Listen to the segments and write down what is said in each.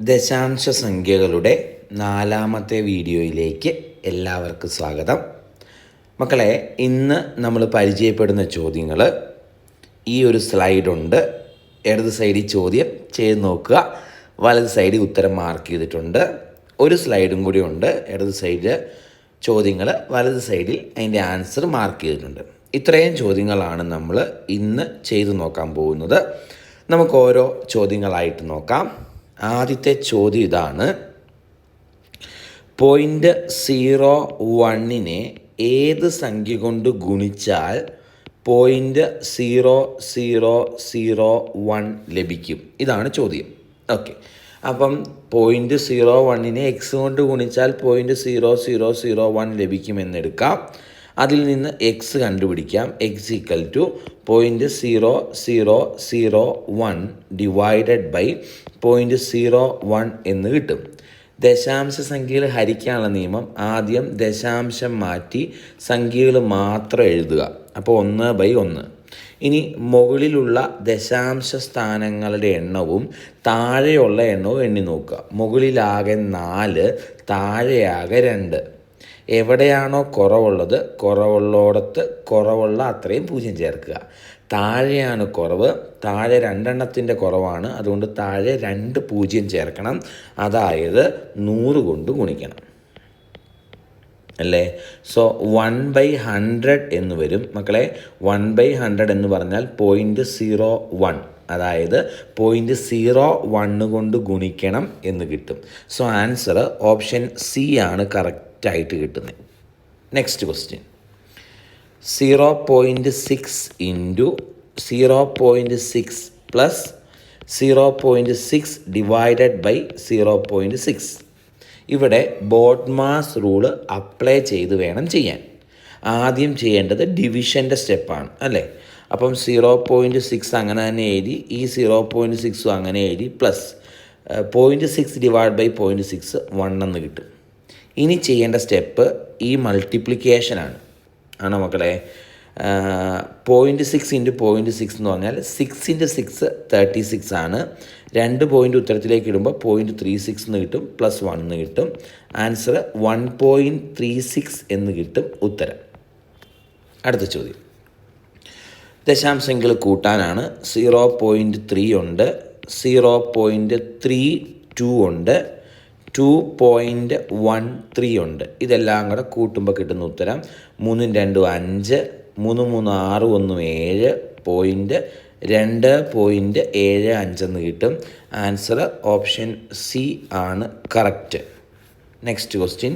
ദശാംശ സംഖ്യകളുടെ നാലാമത്തെ വീഡിയോയിലേക്ക് എല്ലാവർക്കും സ്വാഗതം. മക്കളെ, ഇന്ന് നമ്മൾ പരിചയപ്പെടുന്ന ചോദ്യങ്ങൾ ഈ ഒരു സ്ലൈഡുണ്ട്. ഇടത് സൈഡിൽ ചോദ്യം ചെയ്ത് നോക്കുക, വലത് സൈഡിൽ ഉത്തരം മാർക്ക് ചെയ്തിട്ടുണ്ട്. ഒരു സ്ലൈഡും കൂടി ഉണ്ട്. ഇടത് സൈഡിൽ ചോദ്യങ്ങൾ, വലത് സൈഡിൽ അതിൻ്റെ ആൻസർ മാർക്ക് ചെയ്തിട്ടുണ്ട്. ഇത്രയും ചോദ്യങ്ങളാണ് നമ്മൾ ഇന്ന് ചെയ്തു നോക്കാൻ പോകുന്നത്. നമുക്ക് ഓരോ ചോദ്യങ്ങളായിട്ട് നോക്കാം. ആദ്യത്തെ ചോദ്യം ഇതാണ്: 0.01 ഏത് സംഖ്യ കൊണ്ട് ഗുണിച്ചാൽ 0.0001 ലഭിക്കും? ഇതാണ് ചോദ്യം. ഓക്കെ, അപ്പം 0.01 എക്സ് കൊണ്ട് ഗുണിച്ചാൽ 0.0001 ലഭിക്കുമെന്നെടുക്കാം. അതിൽ നിന്ന് എക്സ് കണ്ടുപിടിക്കാം. X equal to 0.0001 divided by 0.01 എന്ന് കിട്ടും. ദശാംശ സംഖ്യകൾ ഹരിക്കാനുള്ള നിയമം: ആദ്യം ദശാംശം മാറ്റി സംഖ്യകൾ മാത്രം എഴുതുക. അപ്പോൾ 1/1. ഇനി മുകളിലുള്ള ദശാംശ സ്ഥാനങ്ങളുടെ എണ്ണവും താഴെയുള്ള എണ്ണവും എണ്ണി നോക്കുക. മുകളിലാകെ 4, താഴെയാകെ 2. എവിടെയാണോ കുറവുള്ളത്, കുറവുള്ളോടത്ത് കുറവുള്ള അത്രയും 0 ചേർക്കുക. താഴെയാണ് കുറവ്, താഴെ 2 എണ്ണത്തിൻ്റെ കുറവാണ്, അതുകൊണ്ട് താഴെ 2 0 ചേർക്കണം. അതായത് 100 കൊണ്ട് ഗുണിക്കണം അല്ലേ? സോ 1/100 എന്ന് വരും. മക്കളെ, 1/100 എന്ന് പറഞ്ഞാൽ 0.01, അതായത് 0.01 കൊണ്ട് ഗുണിക്കണം എന്ന് കിട്ടും. സോ ആൻസർ ഓപ്ഷൻ സി ആണ് കറക്റ്റായിട്ട് കിട്ടുന്നത്. Next question: 0.6 into 0.6 plus 0.6 divided by 0.6. ഇവിടെ ബോഡ്മാസ് റൂള് അപ്ലൈ ചെയ്ത് വേണം ചെയ്യാൻ. ആദ്യം ചെയ്യേണ്ടത് ഡിവിഷൻ്റെ സ്റ്റെപ്പാണ് അല്ലേ? അപ്പം 0.6 അങ്ങനെ തന്നെ എഴുതി, ഈ 0.6 അങ്ങനെ എഴുതി, പ്ലസ് 0.6 ഡിവൈഡ് ബൈ 0.6 1 എന്ന് കിട്ടും. ഇനി ചെയ്യേണ്ട സ്റ്റെപ്പ് ഈ മൾട്ടിപ്ലിക്കേഷനാണ്. ആണോ മക്കളെ? 0.6 ഇൻറ്റു 0.6 എന്ന് പറഞ്ഞാൽ 6 ഇൻറ്റു 6 36 ആണ്. 2 പോയിൻ്റ് ഉത്തരത്തിലേക്ക് ഇടുമ്പോൾ 0.36 എന്ന് കിട്ടും, പ്ലസ് 1 എന്ന് കിട്ടും. ആൻസർ 1.36 എന്ന് കിട്ടും ഉത്തരം. അടുത്ത ചോദ്യം ദശാംശങ്ങൾ കൂട്ടാനാണ്. 0.3 ഉണ്ട്, 0.32 ഉണ്ട്, 2.13 ഉണ്ട്. ഇതെല്ലാം കൂടെ കൂട്ടുമ്പോൾ കിട്ടുന്ന ഉത്തരം 3 2 5, 3 3 6 1 7, 2.75 എന്ന് കിട്ടും. ആൻസർ ഓപ്ഷൻ സി ആണ് കറക്റ്റ്. നെക്സ്റ്റ് ക്വസ്റ്റ്യൻ: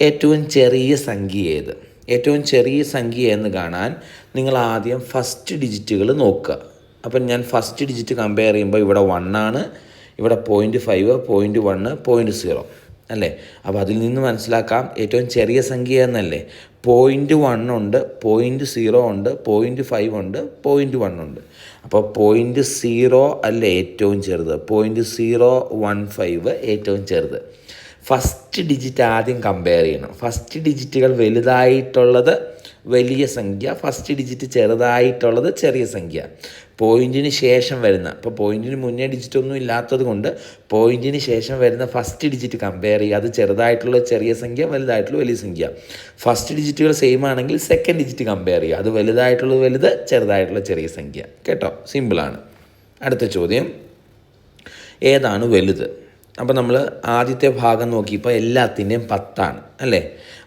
ഏറ്റവും ചെറിയ സംഖ്യ ഏത്? ഏറ്റവും ചെറിയ സംഖ്യ എന്ന് കാണാൻ നിങ്ങൾ ആദ്യം ഫസ്റ്റ് ഡിജിറ്റുകൾ നോക്കുക. അപ്പം ഞാൻ ഫസ്റ്റ് ഡിജിറ്റ് കമ്പയർ ചെയ്യുമ്പോൾ ഇവിടെ 1 ആണ്, ഇവിടെ 0.5, 0.1, 0.0 അല്ലേ? അപ്പോൾ അതിൽ നിന്ന് മനസ്സിലാക്കാം ഏറ്റവും ചെറിയ സംഖ്യ എന്നല്ലേ. 0.1 ഉണ്ട്, 0.0 ഉണ്ട്, 0.5 ഉണ്ട്, 0.1 ഉണ്ട്. അപ്പോൾ 0.0 അല്ലേ ഏറ്റവും ചെറുത്, 0.015 ഏറ്റവും ചെറുത്. ഫസ്റ്റ് ഡിജിറ്റ് ആദ്യം കമ്പയർ ചെയ്യണം. ഫസ്റ്റ് ഡിജിറ്റുകൾ വലുതായിട്ടുള്ളത് വലിയ സംഖ്യ, ഫസ്റ്റ് ഡിജിറ്റ് ചെറുതായിട്ടുള്ളത് ചെറിയ സംഖ്യ. പോയിൻറ്റിന് ശേഷം വരുന്ന, ഇപ്പോൾ പോയിൻറ്റിന് മുന്നേ ഡിജിറ്റ് ഒന്നും ഇല്ലാത്തത് കൊണ്ട് പോയിൻറ്റിന് ശേഷം വരുന്ന ഫസ്റ്റ് ഡിജിറ്റ് കമ്പയർ ചെയ്യുക. അത് ചെറുതായിട്ടുള്ള ചെറിയ സംഖ്യ, വലുതായിട്ടുള്ള വലിയ സംഖ്യ. ഫസ്റ്റ് ഡിജിറ്റുകൾ സെയിം ആണെങ്കിൽ സെക്കൻഡ് ഡിജിറ്റ് കമ്പയർ ചെയ്യുക. അത് വലുതായിട്ടുള്ളത് വലുത്, ചെറുതായിട്ടുള്ള ചെറിയ സംഖ്യ. കേട്ടോ, സിമ്പിളാണ്. അടുത്ത ചോദ്യം: ഏതാണ് വലുത്? അപ്പോൾ നമ്മൾ ആദ്യത്തെ ഭാഗം നോക്കിയപ്പോൾ എല്ലാത്തിൻ്റെയും 10 ആണ് അല്ലേ?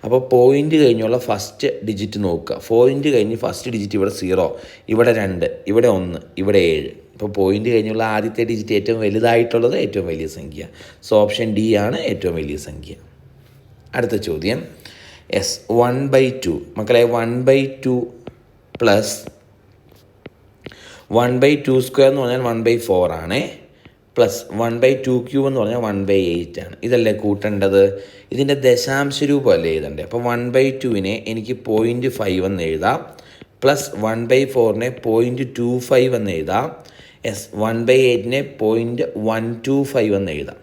അപ്പോൾ പോയിൻ്റ് കഴിഞ്ഞുള്ള ഫസ്റ്റ് ഡിജിറ്റ് നോക്കുക. പോയിൻ്റ് കഴിഞ്ഞ് ഫസ്റ്റ് ഡിജിറ്റ് ഇവിടെ 0, ഇവിടെ 2, ഇവിടെ 1, ഇവിടെ 7. ഇപ്പോൾ പോയിൻ്റ് കഴിഞ്ഞുള്ള ആദ്യത്തെ ഡിജിറ്റ് ഏറ്റവും വലുതായിട്ടുള്ളത് ഏറ്റവും വലിയ സംഖ്യ. സോ ഓപ്ഷൻ ഡി ആണ് ഏറ്റവും വലിയ സംഖ്യ. അടുത്ത ചോദ്യം: 1/2. മക്കളെ, 1/2 പ്ലസ് 1/2² എന്ന് പറഞ്ഞാൽ 1/4 ആണേ, പ്ലസ് 1/2³ എന്ന് പറഞ്ഞാൽ 1/8 ആണ്. ഇതല്ലേ കൂട്ടേണ്ടത്? ഇതിൻ്റെ ദശാംശ രൂപമല്ലേ എഴുതണ്ടേ? അപ്പോൾ 1/2 എനിക്ക് 0.5 എന്ന് എഴുതാം, പ്ലസ് 1/4 0.25 എന്ന് എഴുതാം, 1/8 0.125 എന്ന് എഴുതാം.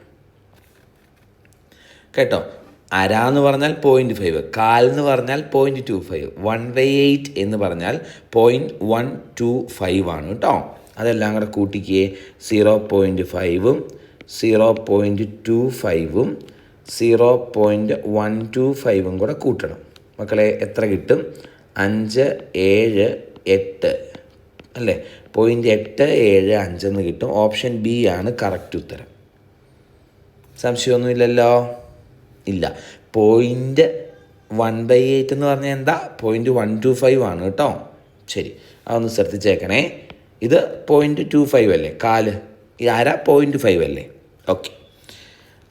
കേട്ടോ, അരാന്ന് പറഞ്ഞാൽ 0.5, കാലെന്ന് പറഞ്ഞാൽ 0.25, 1/8 എന്ന് പറഞ്ഞാൽ 0.125 ആണ് കേട്ടോ. അതെല്ലാം കൂടെ കൂട്ടിക്കേ. 0.5 0.25 0.125 കൂടെ കൂട്ടണം. മക്കളെ എത്ര കിട്ടും? 5, 7, 8 അല്ലേ? 0.875 എന്ന് കിട്ടും. ഓപ്ഷൻ ബി ആണ് കറക്റ്റ് ഉത്തരം. സംശയമൊന്നുമില്ലല്ലോ? ഇല്ല. 0.1/8 എന്ന് പറഞ്ഞാൽ എന്താ? 0.125 ആണ് കേട്ടോ. ശരി, അതൊന്ന് ശ്രദ്ധിച്ചേക്കണേ. ഇത് 0.25 അല്ലേ? കാല്. ആരാ? 0.5 അല്ലേ? ഓക്കെ.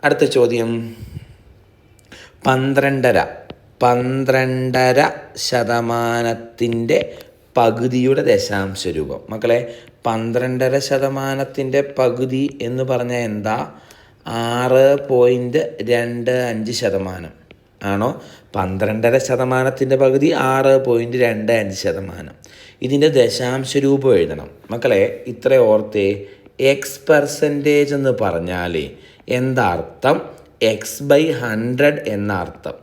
അടുത്ത ചോദ്യം. 12.5% പകുതിയുടെ ദശാംശ രൂപം. മക്കളെ 12.5% പകുതി എന്ന് പറഞ്ഞാൽ എന്താ? 6.25% ആണോ? 12.5% പകുതി 6.25%. ഇതിൻ്റെ ദശാംശ രൂപം എഴുതണം. മക്കളെ ഇത്ര ഓർത്തേ, X% എന്ന് പറഞ്ഞാൽ എന്താ അർത്ഥം? X/100 എന്ന അർത്ഥം.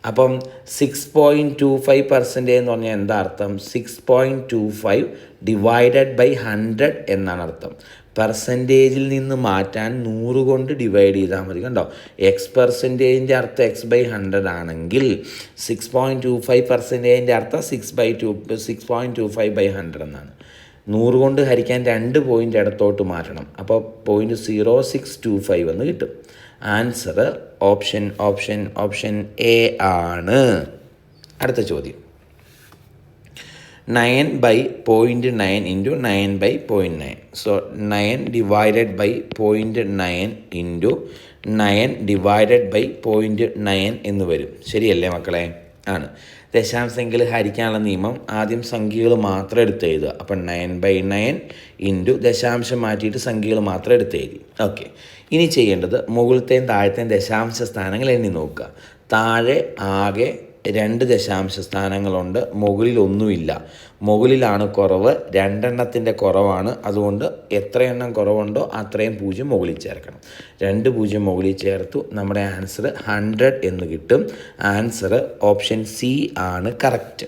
അപ്പം 6.25% എന്ന് പറഞ്ഞാൽ എന്താ അർത്ഥം? 6.25 ഡിവൈഡഡ് ബൈ 100 എന്നാണ് അർത്ഥം. പെർസെൻറ്റേജിൽ നിന്ന് മാറ്റാൻ 100 കൊണ്ട് ഡിവൈഡ് ചെയ്താൽ മതി. കണ്ടോ? X% അർത്ഥം X/100 ആണെങ്കിൽ 6.25% അർത്ഥം 6.25/100 എന്നാണ്. 100 കൊണ്ട് ഹരിക്കാൻ 2 പോയിൻ്റ് ഇടത്തോട്ട് മാറ്റണം. അപ്പോൾ 0.0625 എന്ന് കിട്ടും. ആൻസർ ഓപ്ഷൻ എ ആണ്. അടുത്ത ചോദ്യം. 9/0.9 into 9/0.9. So 9 divided by 0.9 into 9 divided by 0.9 എന്ന് വരും. ശരിയല്ലേ മക്കളെ? ആണ്. ദശാംശസംഖ്യകൾ ഹരിക്കാനുള്ള നിയമം ആദ്യം സംഖ്യകൾ മാത്രം എടുത്ത് എഴുതുക. അപ്പം 9/9 ഇൻറ്റു ദശാംശം മാറ്റിയിട്ട് സംഖ്യകൾ മാത്രം എടുത്ത് എഴുതി. ഓക്കെ. ഇനി ചെയ്യേണ്ടത് മുകളിലത്തെയും താഴത്തെയും ദശാംശ സ്ഥാനങ്ങൾ എണ്ണി നോക്കുക. താഴെ ആകെ 2 ദശാംശ സ്ഥാനങ്ങളുണ്ട്, മുകളിൽ ഒന്നുമില്ല. മുകളിലാണ് കുറവ്, 2 എണ്ണത്തിൻ്റെ കുറവാണ്. അതുകൊണ്ട് എത്ര എണ്ണം കുറവുണ്ടോ അത്രയും 0 മുകളിൽ ചേർക്കണം. 2 0 മുകളിൽ ചേർത്തു. നമ്മുടെ ആൻസർ 100 എന്ന് കിട്ടും. ആൻസർ ഓപ്ഷൻ സി ആണ് കറക്റ്റ്.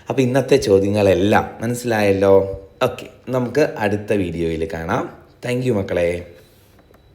അപ്പോൾ ഇന്നത്തെ ചോദ്യങ്ങളെല്ലാം മനസ്സിലായല്ലോ? ഓക്കെ, നമുക്ക് അടുത്ത വീഡിയോയിൽ കാണാം. താങ്ക് യു മക്കളെ.